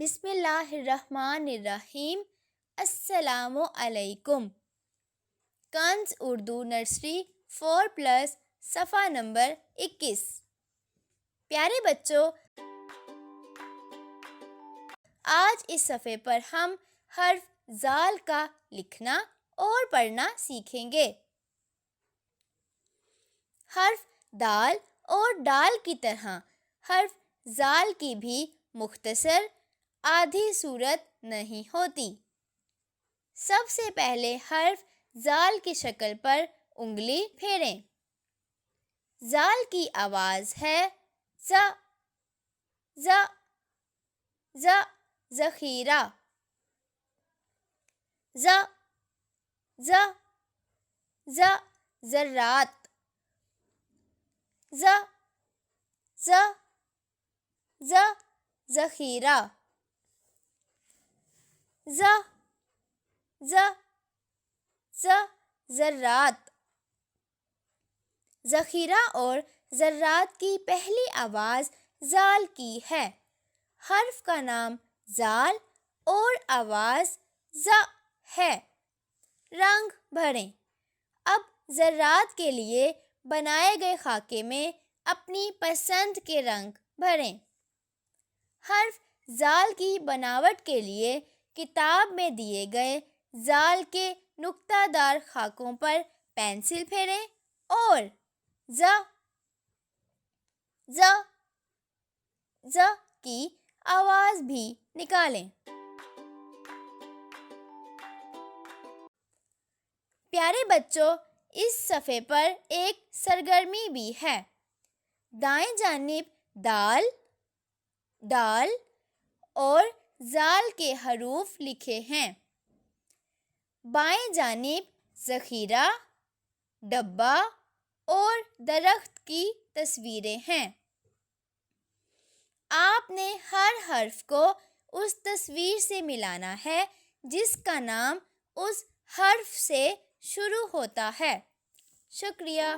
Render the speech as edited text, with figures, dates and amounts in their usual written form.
بسم اللہ الرحمن الرحیم۔ السلام علیکم۔ کنز اردو نرسری 4+ صفحہ نمبر 21۔ پیارے بچوں، آج اس صفحے پر ہم حرف ذال کا لکھنا اور پڑھنا سیکھیں گے۔ حرف دال اور ڈال کی طرح حرف ذال کی بھی مختصر آدھی صورت نہیں ہوتی۔ سب سے پہلے حرف ذال کی شکل پر انگلی پھیریں۔ ذال کی آواز ہے ز، ز، ز، ذخیرہ، ز، ز، ز، ذرات، ز، ز، ز، ذخیرہ، ز، ز، ز، ذرات۔ ذخیرہ اور ذرات کی پہلی آواز ذال کی ہے۔ حرف کا نام ذال اور آواز ز ہے۔ رنگ بھریں۔ اب ذرات کے لیے بنائے گئے خاکے میں اپنی پسند کے رنگ بھریں۔ حرف ذال کی بناوٹ کے لیے کتاب میں دیے گئے ذال کے نقطہ دار خاکوں پر پینسل پھیریں اور ز، ز، ز کی آواز بھی نکالیں۔ پیارے بچوں، اس صفحے پر ایک سرگرمی بھی ہے۔ دائیں جانب دال، ڈال اور ذال کے حروف لکھے ہیں۔ بائیں جانب ذخیرہ، ڈبہ اور درخت کی تصویریں ہیں۔ آپ نے ہر حرف کو اس تصویر سے ملانا ہے جس کا نام اس حرف سے شروع ہوتا ہے۔ شکریہ۔